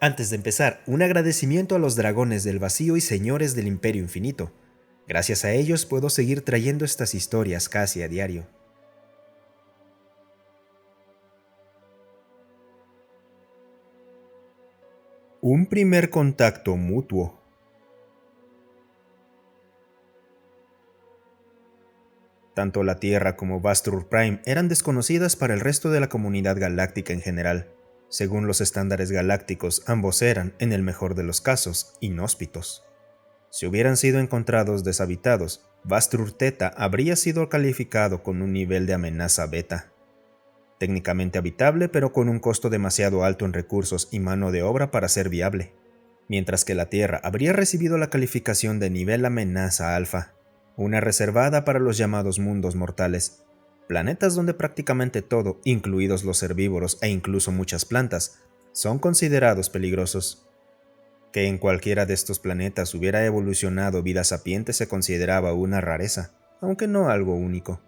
Antes de empezar, un agradecimiento a los dragones del vacío y señores del Imperio Infinito. Gracias a ellos puedo seguir trayendo estas historias casi a diario. Un primer contacto mutuo. Tanto la Tierra como Vastur Prime eran desconocidas para el resto de la comunidad galáctica en general. Según los estándares galácticos, ambos eran, en el mejor de los casos, inhóspitos. Si hubieran sido encontrados deshabitados, Vastur Theta habría sido calificado con un nivel de amenaza beta. Técnicamente habitable, pero con un costo demasiado alto en recursos y mano de obra para ser viable, mientras que la Tierra habría recibido la calificación de nivel amenaza alfa, una reservada para los llamados mundos mortales, planetas donde prácticamente todo, incluidos los herbívoros e incluso muchas plantas, son considerados peligrosos. Que en cualquiera de estos planetas hubiera evolucionado vida sapiente se consideraba una rareza, aunque no algo único.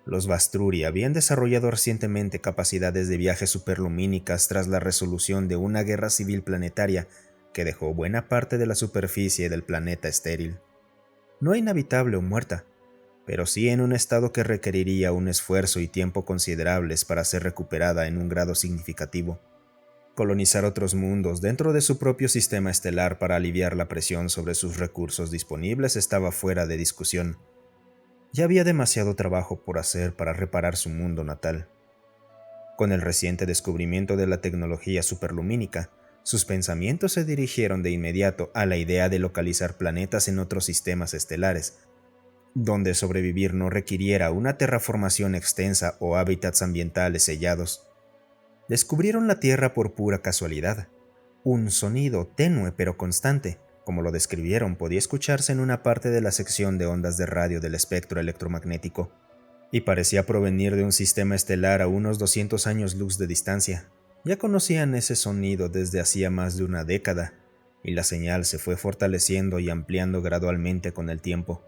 Los Vastruri habían desarrollado recientemente capacidades de viaje superlumínicas tras la resolución de una guerra civil planetaria que dejó buena parte de la superficie del planeta estéril. No inhabitable o muerta, pero sí en un estado que requeriría un esfuerzo y tiempo considerables para ser recuperada en un grado significativo. Colonizar otros mundos dentro de su propio sistema estelar para aliviar la presión sobre sus recursos disponibles estaba fuera de discusión. Ya había demasiado trabajo por hacer para reparar su mundo natal. Con el reciente descubrimiento de la tecnología superlumínica, sus pensamientos se dirigieron de inmediato a la idea de localizar planetas en otros sistemas estelares, donde sobrevivir no requiriera una terraformación extensa o hábitats ambientales sellados. Descubrieron la Tierra por pura casualidad. Un sonido tenue pero constante, como lo describieron, podía escucharse en una parte de la sección de ondas de radio del espectro electromagnético, y parecía provenir de un sistema estelar a unos 200 años luz de distancia. Ya conocían ese sonido desde hacía más de una década, y la señal se fue fortaleciendo y ampliando gradualmente con el tiempo.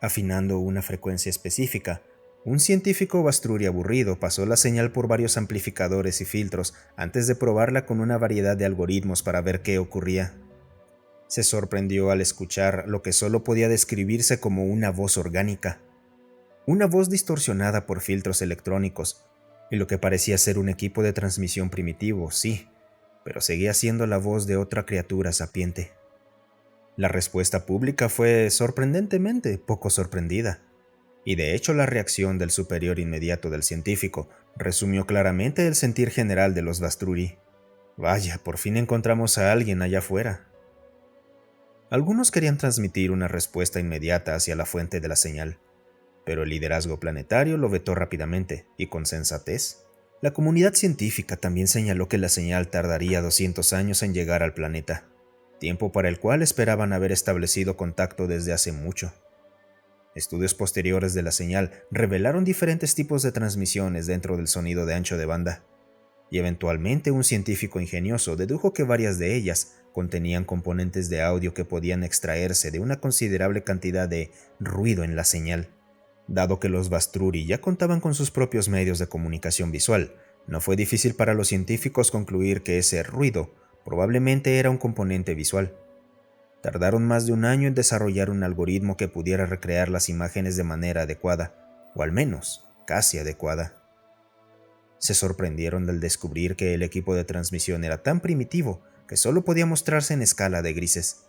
Afinando una frecuencia específica, un científico Vastruri aburrido pasó la señal por varios amplificadores y filtros antes de probarla con una variedad de algoritmos para ver qué ocurría. Se sorprendió al escuchar lo que solo podía describirse como una voz orgánica. Una voz distorsionada por filtros electrónicos, y lo que parecía ser un equipo de transmisión primitivo, sí, pero seguía siendo la voz de otra criatura sapiente. La respuesta pública fue sorprendentemente poco sorprendida, y de hecho la reacción del superior inmediato del científico resumió claramente el sentir general de los Vastruri. Vaya, por fin encontramos a alguien allá afuera. Algunos querían transmitir una respuesta inmediata hacia la fuente de la señal, pero el liderazgo planetario lo vetó rápidamente y con sensatez. La comunidad científica también señaló que la señal tardaría 200 años en llegar al planeta, tiempo para el cual esperaban haber establecido contacto desde hace mucho. Estudios posteriores de la señal revelaron diferentes tipos de transmisiones dentro del sonido de ancho de banda, y eventualmente un científico ingenioso dedujo que varias de ellas contenían componentes de audio que podían extraerse de una considerable cantidad de ruido en la señal. Dado que los Vastruri ya contaban con sus propios medios de comunicación visual, no fue difícil para los científicos concluir que ese ruido probablemente era un componente visual. Tardaron más de un año en desarrollar un algoritmo que pudiera recrear las imágenes de manera adecuada, o al menos casi adecuada. Se sorprendieron al descubrir que el equipo de transmisión era tan primitivo que solo podía mostrarse en escala de grises,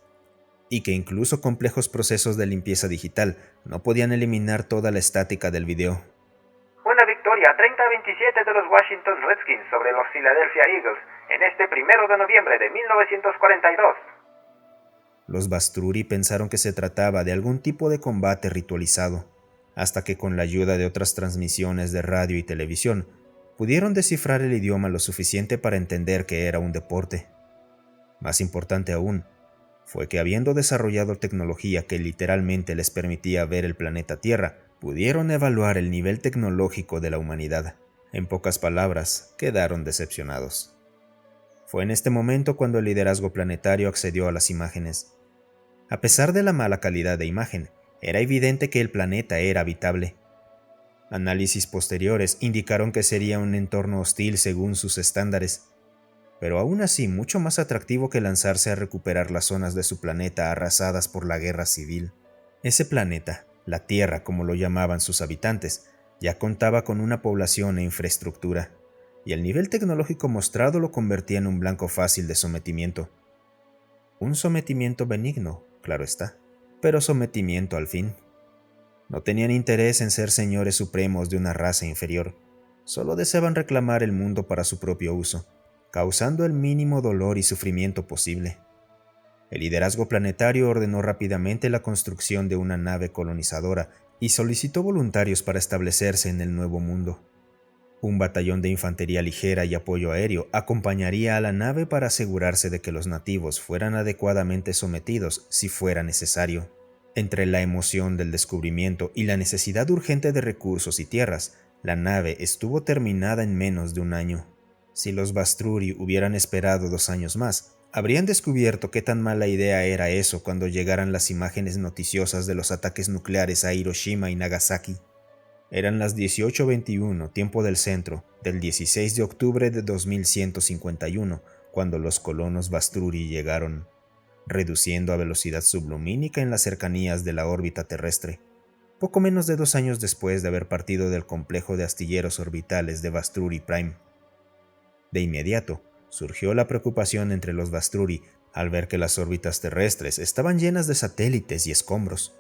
y que incluso complejos procesos de limpieza digital no podían eliminar toda la estática del video. Una victoria 30-27 de los Washington Redskins sobre los Philadelphia Eagles en este 1 de noviembre de 1942. Los Vastruri pensaron que se trataba de algún tipo de combate ritualizado, hasta que con la ayuda de otras transmisiones de radio y televisión, pudieron descifrar el idioma lo suficiente para entender que era un deporte. Más importante aún, fue que habiendo desarrollado tecnología que literalmente les permitía ver el planeta Tierra, pudieron evaluar el nivel tecnológico de la humanidad. En pocas palabras, quedaron decepcionados. Fue en este momento cuando el liderazgo planetario accedió a las imágenes. A pesar de la mala calidad de imagen, era evidente que el planeta era habitable. Análisis posteriores indicaron que sería un entorno hostil según sus estándares. pero aún así mucho más atractivo que lanzarse a recuperar las zonas de su planeta arrasadas por la guerra civil. Ese planeta, la Tierra como lo llamaban sus habitantes, ya contaba con una población e infraestructura, y el nivel tecnológico mostrado lo convertía en un blanco fácil de sometimiento. Un sometimiento benigno, claro está, pero sometimiento al fin. No tenían interés en ser señores supremos de una raza inferior, solo deseaban reclamar el mundo para su propio uso, causando el mínimo dolor y sufrimiento posible. El liderazgo planetario ordenó rápidamente la construcción de una nave colonizadora y solicitó voluntarios para establecerse en el nuevo mundo. Un batallón de infantería ligera y apoyo aéreo acompañaría a la nave para asegurarse de que los nativos fueran adecuadamente sometidos si fuera necesario. Entre la emoción del descubrimiento y la necesidad urgente de recursos y tierras, la nave estuvo terminada en menos de un año. Si los Vastruri hubieran esperado 2 años más, habrían descubierto qué tan mala idea era eso cuando llegaran las imágenes noticiosas de los ataques nucleares a Hiroshima y Nagasaki. Eran las 18:21, tiempo del centro, del 16 de octubre de 2151, cuando los colonos Vastruri llegaron, reduciendo a velocidad sublumínica en las cercanías de la órbita terrestre, poco menos de 2 años después de haber partido del complejo de astilleros orbitales de Vastruri Prime. De inmediato, surgió la preocupación entre los Vastruri al ver que las órbitas terrestres estaban llenas de satélites y escombros.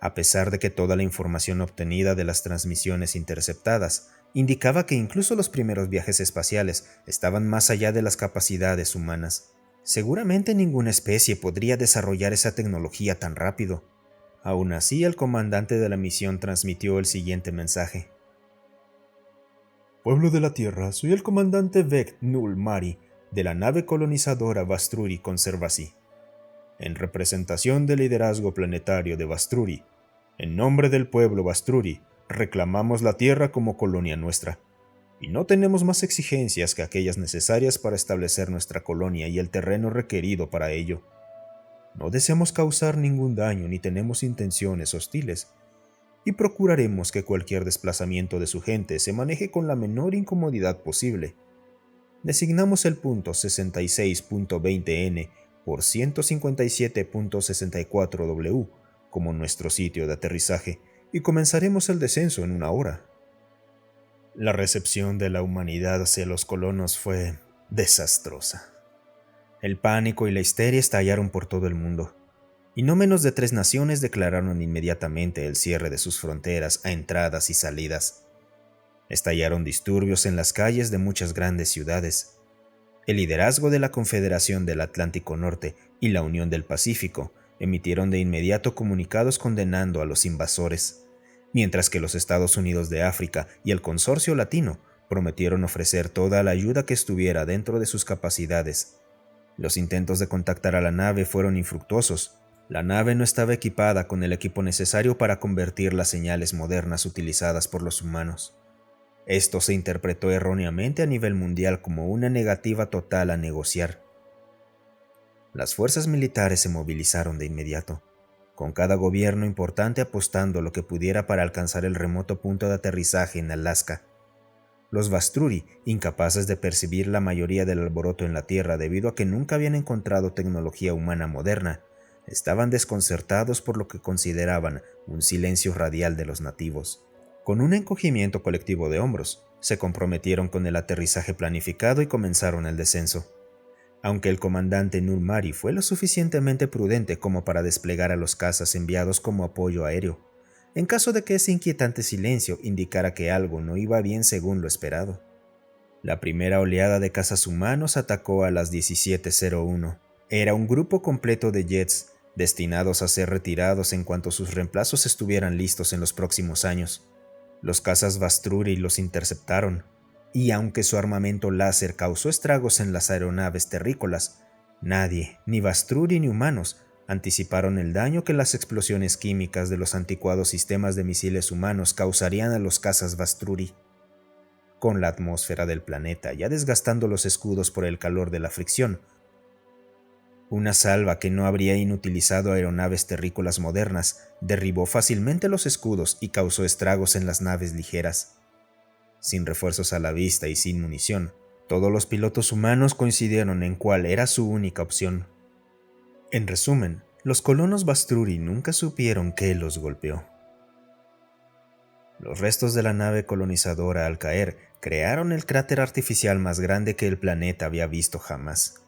A pesar de que toda la información obtenida de las transmisiones interceptadas indicaba que incluso los primeros viajes espaciales estaban más allá de las capacidades humanas, seguramente ninguna especie podría desarrollar esa tecnología tan rápido. Aún así, el comandante de la misión transmitió el siguiente mensaje. Pueblo de la Tierra, soy el comandante Vect Null Mari, de la nave colonizadora Vastruri Conservancy. En representación del liderazgo planetario de Vastruri, en nombre del pueblo Vastruri, reclamamos la Tierra como colonia nuestra, y no tenemos más exigencias que aquellas necesarias para establecer nuestra colonia y el terreno requerido para ello. No deseamos causar ningún daño ni tenemos intenciones hostiles, y procuraremos que cualquier desplazamiento de su gente se maneje con la menor incomodidad posible. Designamos el punto 66.20N por 157.64W como nuestro sitio de aterrizaje y comenzaremos el descenso en 1 hora. La recepción de la humanidad hacia los colonos fue desastrosa. El pánico y la histeria estallaron por todo el mundo, y no menos de 3 naciones declararon inmediatamente el cierre de sus fronteras a entradas y salidas. Estallaron disturbios en las calles de muchas grandes ciudades. El liderazgo de la Confederación del Atlántico Norte y la Unión del Pacífico emitieron de inmediato comunicados condenando a los invasores, mientras que los Estados Unidos de África y el Consorcio Latino prometieron ofrecer toda la ayuda que estuviera dentro de sus capacidades. Los intentos de contactar a la nave fueron infructuosos. La nave no estaba equipada con el equipo necesario para convertir las señales modernas utilizadas por los humanos. Esto se interpretó erróneamente a nivel mundial como una negativa total a negociar. Las fuerzas militares se movilizaron de inmediato, con cada gobierno importante apostando lo que pudiera para alcanzar el remoto punto de aterrizaje en Alaska. Los Vastruri, incapaces de percibir la mayoría del alboroto en la Tierra debido a que nunca habían encontrado tecnología humana moderna, estaban desconcertados por lo que consideraban un silencio radial de los nativos. Con un encogimiento colectivo de hombros, se comprometieron con el aterrizaje planificado y comenzaron el descenso. Aunque el comandante Null Mari fue lo suficientemente prudente como para desplegar a los cazas enviados como apoyo aéreo, en caso de que ese inquietante silencio indicara que algo no iba bien según lo esperado. La primera oleada de cazas humanos atacó a las 17:01. Era un grupo completo de jets, destinados a ser retirados en cuanto sus reemplazos estuvieran listos en los próximos años. Los cazas Vastruri los interceptaron, y aunque su armamento láser causó estragos en las aeronaves terrícolas, nadie, ni Vastruri ni humanos, anticiparon el daño que las explosiones químicas de los anticuados sistemas de misiles humanos causarían a los cazas Vastruri. Con la atmósfera del planeta ya desgastando los escudos por el calor de la fricción, una salva que no habría inutilizado aeronaves terrícolas modernas derribó fácilmente los escudos y causó estragos en las naves ligeras. Sin refuerzos a la vista y sin munición, todos los pilotos humanos coincidieron en cuál era su única opción. En resumen, los colonos Bastruri nunca supieron qué los golpeó. Los restos de la nave colonizadora al caer crearon el cráter artificial más grande que el planeta había visto jamás.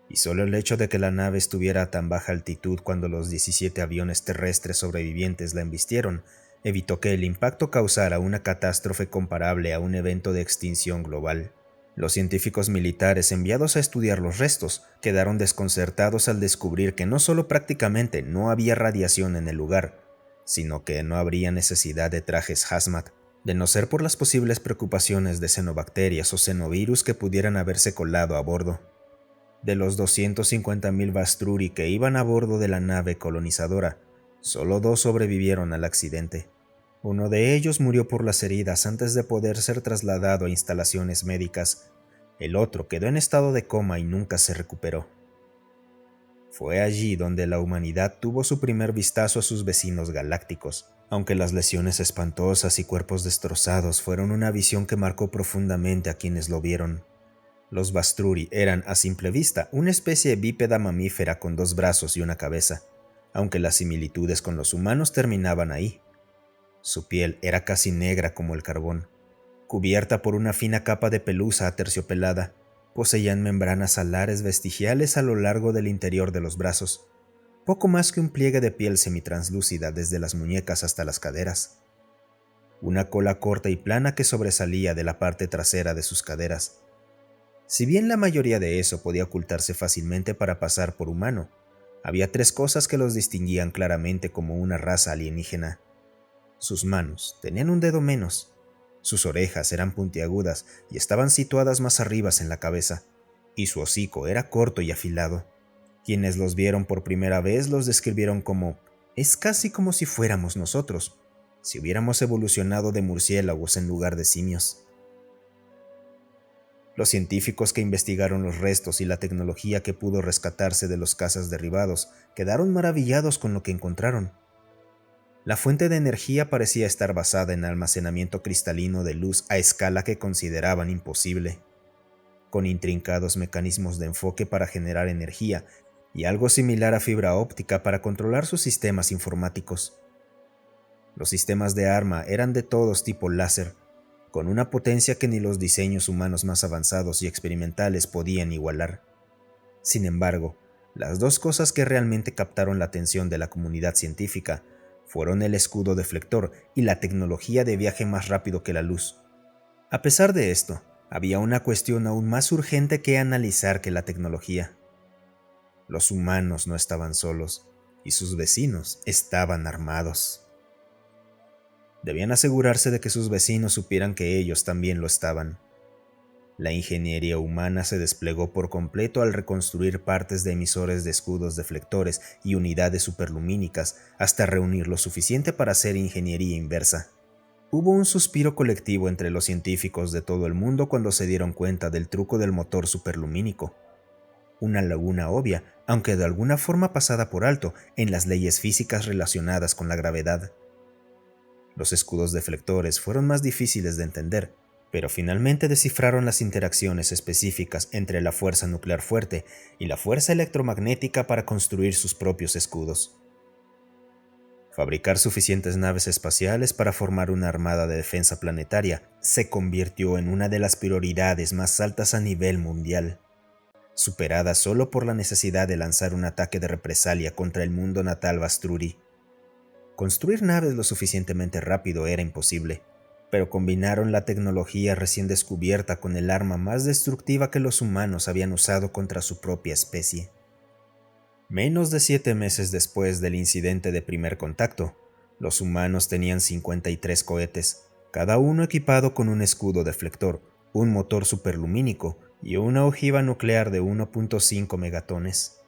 Y solo el hecho de que la nave estuviera a tan baja altitud cuando los 17 aviones terrestres sobrevivientes la embistieron, evitó que el impacto causara una catástrofe comparable a un evento de extinción global. Los científicos militares enviados a estudiar los restos quedaron desconcertados al descubrir que no solo prácticamente no había radiación en el lugar, sino que no habría necesidad de trajes hazmat, de no ser por las posibles preocupaciones de xenobacterias o xenovirus que pudieran haberse colado a bordo. De los 250.000 Bastruri que iban a bordo de la nave colonizadora, solo 2 sobrevivieron al accidente. Uno de ellos murió por las heridas antes de poder ser trasladado a instalaciones médicas. El otro quedó en estado de coma y nunca se recuperó. Fue allí donde la humanidad tuvo su primer vistazo a sus vecinos galácticos, aunque las lesiones espantosas y cuerpos destrozados fueron una visión que marcó profundamente a quienes lo vieron. Los Bastruri eran, a simple vista, una especie bípeda mamífera con 2 brazos y una cabeza, aunque las similitudes con los humanos terminaban ahí. Su piel era casi negra como el carbón, cubierta por una fina capa de pelusa aterciopelada. Poseían membranas alares vestigiales a lo largo del interior de los brazos, poco más que un pliegue de piel semitranslúcida desde las muñecas hasta las caderas. Una cola corta y plana que sobresalía de la parte trasera de sus caderas. Si bien la mayoría de eso podía ocultarse fácilmente para pasar por humano, había 3 cosas que los distinguían claramente como una raza alienígena. Sus manos tenían un dedo menos, sus orejas eran puntiagudas y estaban situadas más arriba en la cabeza, y su hocico era corto y afilado. Quienes los vieron por primera vez los describieron como: «Es casi como si fuéramos nosotros, si hubiéramos evolucionado de murciélagos en lugar de simios». Los científicos que investigaron los restos y la tecnología que pudo rescatarse de los cazas derribados quedaron maravillados con lo que encontraron. La fuente de energía parecía estar basada en almacenamiento cristalino de luz a escala que consideraban imposible, con intrincados mecanismos de enfoque para generar energía y algo similar a fibra óptica para controlar sus sistemas informáticos. Los sistemas de arma eran de todos tipo láser, con una potencia que ni los diseños humanos más avanzados y experimentales podían igualar. Sin embargo, las 2 cosas que realmente captaron la atención de la comunidad científica fueron el escudo deflector y la tecnología de viaje más rápido que la luz. A pesar de esto, había una cuestión aún más urgente que analizar que la tecnología. Los humanos no estaban solos, y sus vecinos estaban armados. Debían asegurarse de que sus vecinos supieran que ellos también lo estaban. La ingeniería humana se desplegó por completo al reconstruir partes de emisores de escudos deflectores y unidades superlumínicas hasta reunir lo suficiente para hacer ingeniería inversa. Hubo un suspiro colectivo entre los científicos de todo el mundo cuando se dieron cuenta del truco del motor superlumínico. Una laguna obvia, aunque de alguna forma pasada por alto en las leyes físicas relacionadas con la gravedad. Los escudos deflectores fueron más difíciles de entender, pero finalmente descifraron las interacciones específicas entre la fuerza nuclear fuerte y la fuerza electromagnética para construir sus propios escudos. Fabricar suficientes naves espaciales para formar una armada de defensa planetaria se convirtió en una de las prioridades más altas a nivel mundial, superada solo por la necesidad de lanzar un ataque de represalia contra el mundo natal Bastruri. Construir naves lo suficientemente rápido era imposible, pero combinaron la tecnología recién descubierta con el arma más destructiva que los humanos habían usado contra su propia especie. Menos de 7 meses después del incidente de primer contacto, los humanos tenían 53 cohetes, cada uno equipado con un escudo deflector, un motor superlumínico y una ojiva nuclear de 1.5 megatones.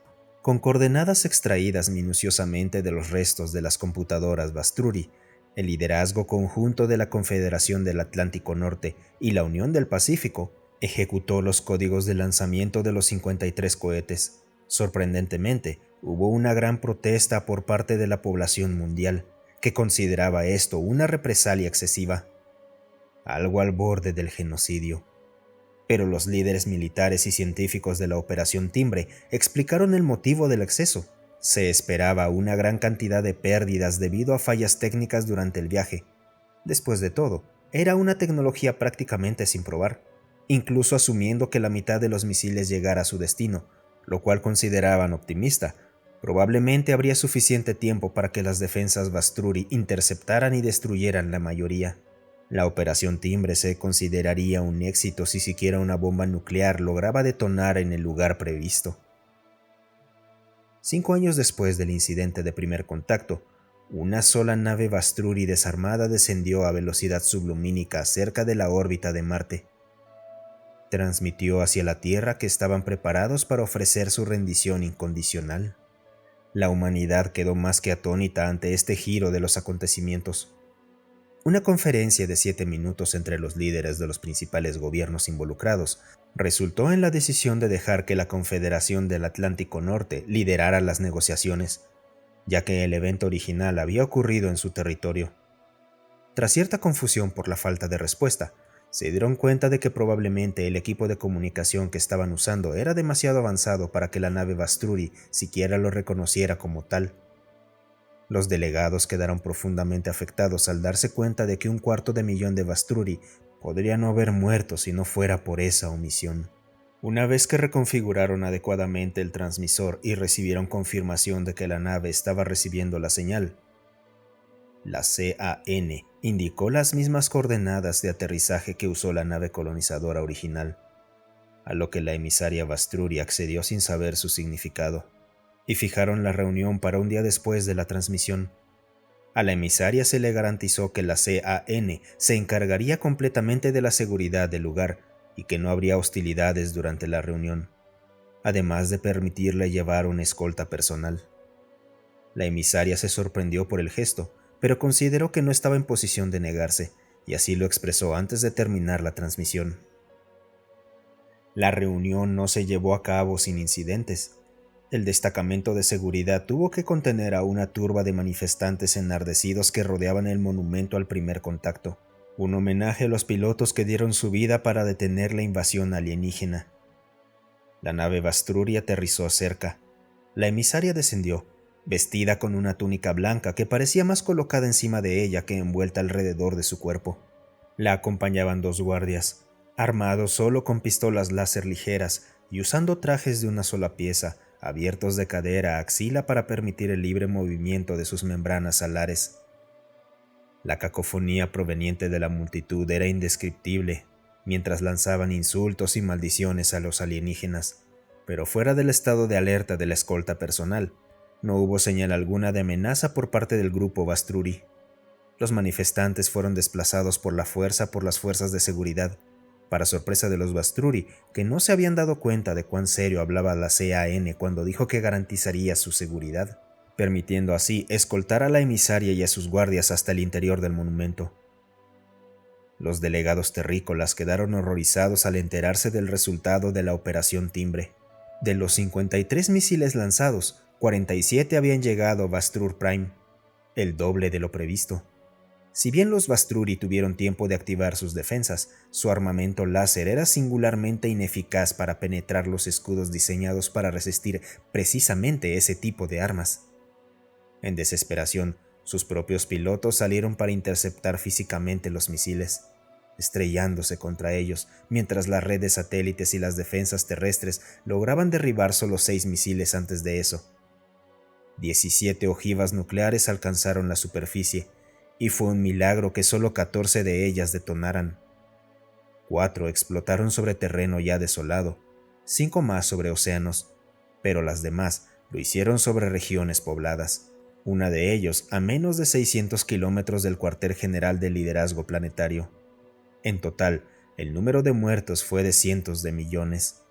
Con coordenadas extraídas minuciosamente de los restos de las computadoras Bastruri, el liderazgo conjunto de la Confederación del Atlántico Norte y la Unión del Pacífico ejecutó los códigos de lanzamiento de los 53 cohetes. Sorprendentemente, hubo una gran protesta por parte de la población mundial, que consideraba esto una represalia excesiva, algo al borde del genocidio. pero los líderes militares y científicos de la Operación Timbre explicaron el motivo del exceso. Se esperaba una gran cantidad de pérdidas debido a fallas técnicas durante el viaje. Después de todo, era una tecnología prácticamente sin probar, incluso asumiendo que la mitad de los misiles llegara a su destino, lo cual consideraban optimista. Probablemente habría suficiente tiempo para que las defensas Vastruri interceptaran y destruyeran la mayoría. La Operación Timbre se consideraría un éxito si siquiera una bomba nuclear lograba detonar en el lugar previsto. 5 años después del incidente de primer contacto, una sola nave Vastruri desarmada descendió a velocidad sublumínica cerca de la órbita de Marte. Transmitió hacia la Tierra que estaban preparados para ofrecer su rendición incondicional. La humanidad quedó más que atónita ante este giro de los acontecimientos. Una conferencia de 7 minutos entre los líderes de los principales gobiernos involucrados resultó en la decisión de dejar que la Confederación del Atlántico Norte liderara las negociaciones, ya que el evento original había ocurrido en su territorio. Tras cierta confusión por la falta de respuesta, se dieron cuenta de que probablemente el equipo de comunicación que estaban usando era demasiado avanzado para que la nave Vastruri siquiera lo reconociera como tal. Los delegados quedaron profundamente afectados al darse cuenta de que 250.000 de Vastruri podría no haber muerto si no fuera por esa omisión. Una vez que reconfiguraron adecuadamente el transmisor y recibieron confirmación de que la nave estaba recibiendo la señal, la CAN indicó las mismas coordenadas de aterrizaje que usó la nave colonizadora original, a lo que la emisaria Vastruri accedió sin saber su significado, y fijaron la reunión para un día después de la transmisión. A la emisaria se le garantizó que la CAN se encargaría completamente de la seguridad del lugar y que no habría hostilidades durante la reunión, además de permitirle llevar una escolta personal. La emisaria se sorprendió por el gesto, pero consideró que no estaba en posición de negarse, y así lo expresó antes de terminar la transmisión. La reunión no se llevó a cabo sin incidentes. El destacamento de seguridad tuvo que contener a una turba de manifestantes enardecidos que rodeaban el monumento al primer contacto, un homenaje a los pilotos que dieron su vida para detener la invasión alienígena. La nave Vastruri aterrizó cerca. La emisaria descendió, vestida con una túnica blanca que parecía más colocada encima de ella que envuelta alrededor de su cuerpo. La acompañaban 2 guardias, armados solo con pistolas láser ligeras y usando trajes de una sola pieza, abiertos de cadera a axila para permitir el libre movimiento de sus membranas alares. La cacofonía proveniente de la multitud era indescriptible, mientras lanzaban insultos y maldiciones a los alienígenas, pero fuera del estado de alerta de la escolta personal, no hubo señal alguna de amenaza por parte del grupo Vastruri. Los manifestantes fueron desplazados por la fuerza por las fuerzas de seguridad, para sorpresa de los Vastruri, que no se habían dado cuenta de cuán serio hablaba la CAN cuando dijo que garantizaría su seguridad, permitiendo así escoltar a la emisaria y a sus guardias hasta el interior del monumento. Los delegados terrícolas quedaron horrorizados al enterarse del resultado de la Operación Timbre. De los 53 misiles lanzados, 47 habían llegado a Vastrur Prime, el doble de lo previsto. Si bien los Vastruri tuvieron tiempo de activar sus defensas, su armamento láser era singularmente ineficaz para penetrar los escudos diseñados para resistir precisamente ese tipo de armas. En desesperación, sus propios pilotos salieron para interceptar físicamente los misiles, estrellándose contra ellos, mientras la red de satélites y las defensas terrestres lograban derribar solo 6 misiles antes de eso. 17 ojivas nucleares alcanzaron la superficie, y fue un milagro que solo 14 de ellas detonaran. 4 explotaron sobre terreno ya desolado, 5 más sobre océanos, pero las demás lo hicieron sobre regiones pobladas, una de ellos a menos de 600 kilómetros del cuartel general del liderazgo planetario. En total, el número de muertos fue de cientos de millones,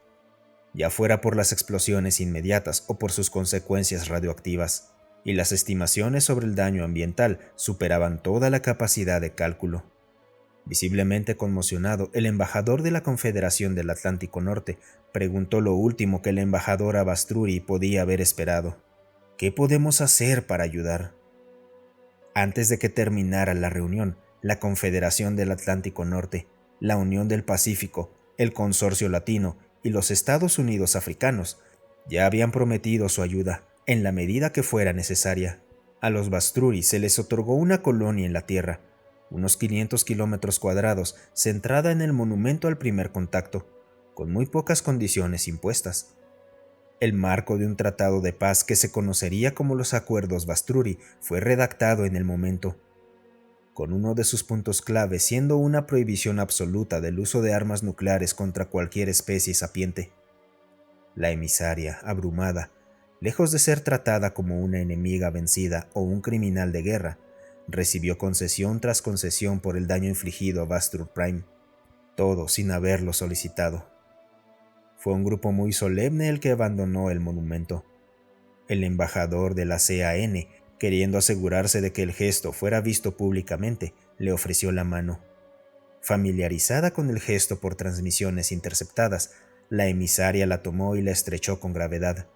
ya fuera por las explosiones inmediatas o por sus consecuencias radioactivas, y las estimaciones sobre el daño ambiental superaban toda la capacidad de cálculo. Visiblemente conmocionado, el embajador de la Confederación del Atlántico Norte preguntó lo último que la embajadora Vastruri podía haber esperado: ¿qué podemos hacer para ayudar? Antes de que terminara la reunión, la Confederación del Atlántico Norte, la Unión del Pacífico, el Consorcio Latino y los Estados Unidos Africanos ya habían prometido su ayuda en la medida que fuera necesaria. A los Bastruri se les otorgó una colonia en la Tierra, unos 500 kilómetros cuadrados, centrada en el monumento al primer contacto, con muy pocas condiciones impuestas. El marco de un tratado de paz que se conocería como los Acuerdos Bastruri fue redactado en el momento, con uno de sus puntos clave siendo una prohibición absoluta del uso de armas nucleares contra cualquier especie sapiente. La emisaria, abrumada, lejos de ser tratada como una enemiga vencida o un criminal de guerra, recibió concesión tras concesión por el daño infligido a Vastur Prime, todo sin haberlo solicitado. Fue un grupo muy solemne el que abandonó el monumento. El embajador de la CAN, queriendo asegurarse de que el gesto fuera visto públicamente, le ofreció la mano. Familiarizada con el gesto por transmisiones interceptadas, la emisaria la tomó y la estrechó con gravedad.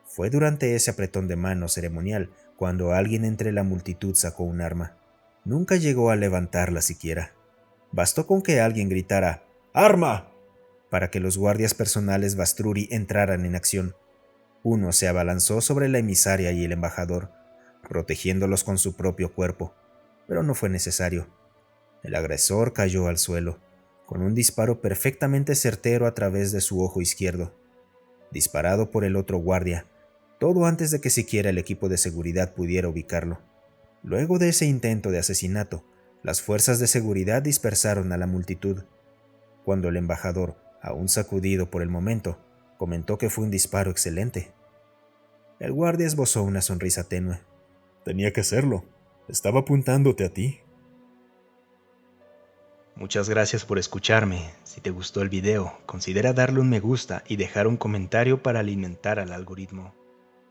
Fue durante ese apretón de mano ceremonial cuando alguien entre la multitud sacó un arma. Nunca llegó a levantarla siquiera. Bastó con que alguien gritara «¡Arma!» para que los guardias personales Bastruri entraran en acción. Uno se abalanzó sobre la emisaria y el embajador, protegiéndolos con su propio cuerpo, pero no fue necesario. El agresor cayó al suelo, con un disparo perfectamente certero a través de su ojo izquierdo, disparado por el otro guardia, todo antes de que siquiera el equipo de seguridad pudiera ubicarlo. Luego de ese intento de asesinato, las fuerzas de seguridad dispersaron a la multitud. Cuando el embajador, aún sacudido por el momento, comentó que fue un disparo excelente, el guardia esbozó una sonrisa tenue. Tenía que serlo. Estaba apuntándote a ti. Muchas gracias por escucharme. Si te gustó el video, considera darle un me gusta y dejar un comentario para alimentar al algoritmo.